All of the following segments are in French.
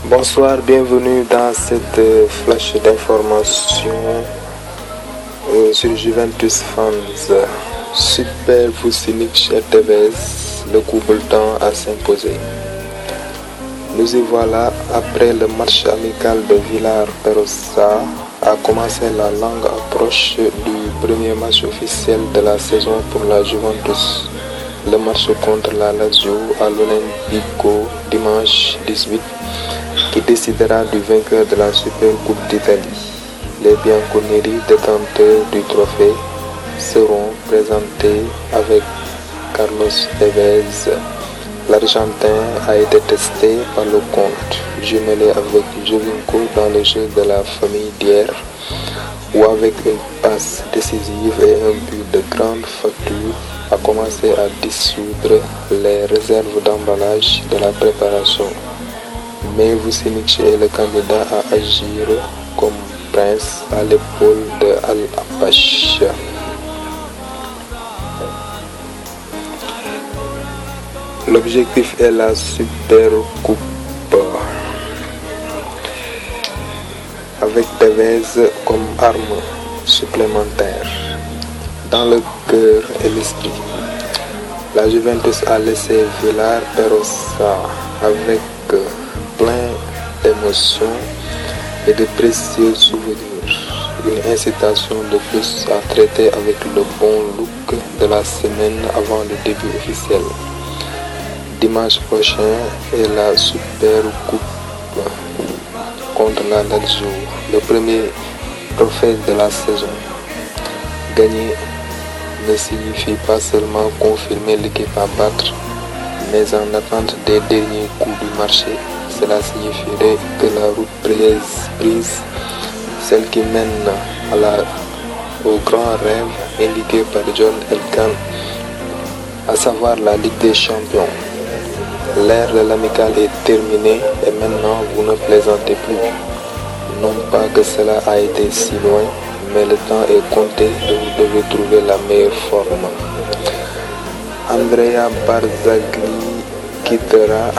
Bonsoir, bienvenue dans cette flash d'information sur Juventus Fans. Super Vucinic et Tevez, le couple tend à s'imposer. Nous y voilà, après le match amical de Villar-Perosa, a commencé la longue approche du premier match officiel de la saison pour la Juventus. Le match contre la Lazio à l'Olimpico dimanche 18 qui décidera du vainqueur de la Super Coupe d'Italie. Les bianconeri détenteurs du trophée seront présentés avec Carlos Tevez. L'Argentin a été testé par le compte, jumelé avec Jovinko dans le jeu de la famille d'hier, où avec une passe décisive et un but de grande facture, a commencé à dissoudre les réserves d'emballage de la préparation. Mais Vucinic est le candidat à agir comme prince à l'épaule de Al-Apache. L'objectif est la Super Coupe avec Tevez comme arme supplémentaire. Dans le cœur et l'esprit, la Juventus a laissé Villar-Perosa avec plein d'émotions et de précieux souvenirs. Une incitation de plus à traiter avec le bon look de la semaine avant le début officiel. Dimanche prochain est la Super Coupe contre la Lazio, le premier trophée de la saison. Gagner ne signifie pas seulement confirmer l'équipe à battre, mais en attente des derniers coups du marché, cela signifierait que la route prise, celle qui mène au grand rêve indiqué par John Elkann, à savoir la Ligue des Champions. L'ère de l'amical est terminée et maintenant vous ne plaisantez plus. Non pas que cela a été si loin, mais le temps est compté et vous devez trouver la meilleure forme. Andrea Barzagli quittera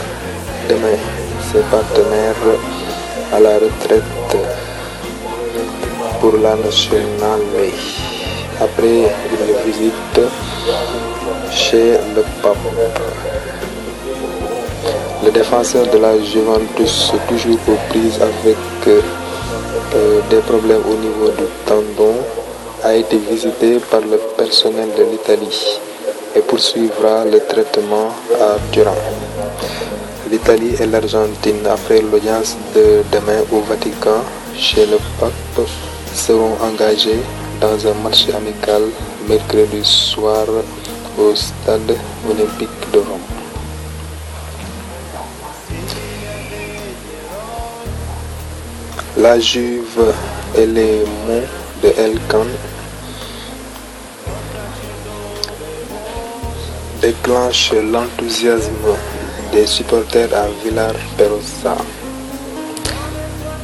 demain ses partenaires à la retraite pour la Nazionale après une visite chez le pape. Le défenseur de la Juventus, toujours aux prises avec des problèmes au niveau du tendon, a été visité par le personnel de l'Italie et poursuivra le traitement à Turin. L'Italie et l'Argentine, après l'audience de demain au Vatican chez le pape, seront engagés dans un match amical mercredi soir au stade olympique de Rome. La Juve et les mots de Elkann déclenchent l'enthousiasme des supporters à Villar-Perosa.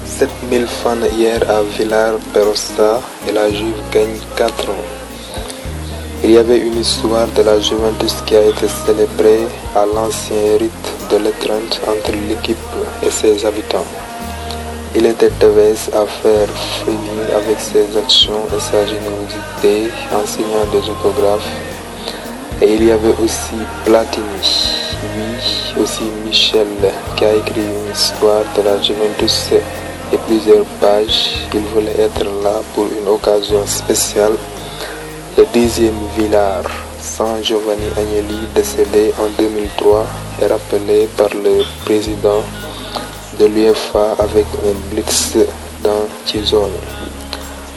7000 fans hier à Villar-Perosa et la Juve gagne 4-1. Il y avait une histoire de la Juventus qui a été célébrée à l'ancien rite de l'étreinte entre l'équipe et ses habitants. Il était Tevez à faire frémir avec ses actions et sa générosité en signant des autographes. Et il y avait aussi Platini, oui, aussi Michel, qui a écrit une histoire de la Juventus et plusieurs pages. Il voulait être là pour une occasion spéciale. Le 10e Villar, sans Giovanni Agnelli, décédé en 2003, est rappelé par le président de l'UEFA avec un blitz dans Tizone.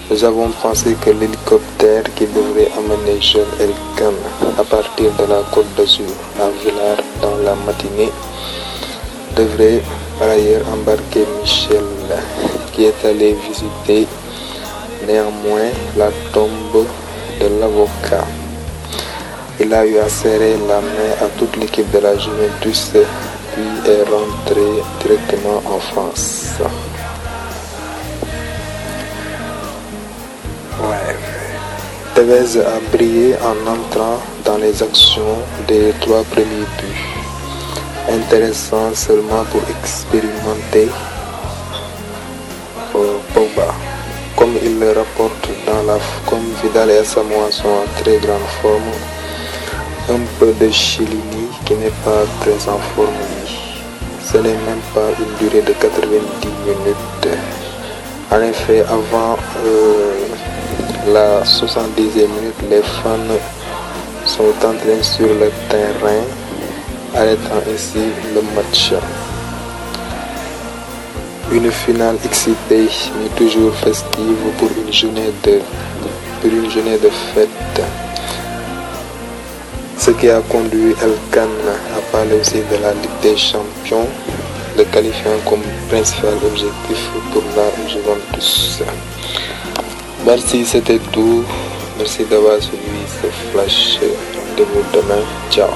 Nous avons pensé que l'hélicoptère qui devrait amener John Elkann à partir de la Côte d'Azur à Villar dans la matinée devrait par ailleurs embarquer Michel, qui est allé visiter néanmoins la tombe de l'avocat. Il a eu à serrer la main à toute l'équipe de la Juventus puis est rentré directement en France. Tevez a brillé en entrant dans les actions des 3 premiers buts. intéressant seulement pour expérimenter Pogba. Comme il le rapporte comme Vidal et Asamoah sont en très grande forme, un peu de Chiellini qui n'est pas très en forme, ce n'est même pas une durée de 90 minutes. En effet, avant la 70e minute, les fans sont entrés sur le terrain, arrêtant ainsi le match. Une finale excitée mais toujours festive pour une journée de fête. Ce qui a conduit El Khan à parler aussi de la Ligue des Champions, le qualifiant comme principal objectif pour la Juventus. Merci, c'était tout. Merci d'avoir suivi ce flash. Rendez-vous demain. Ciao.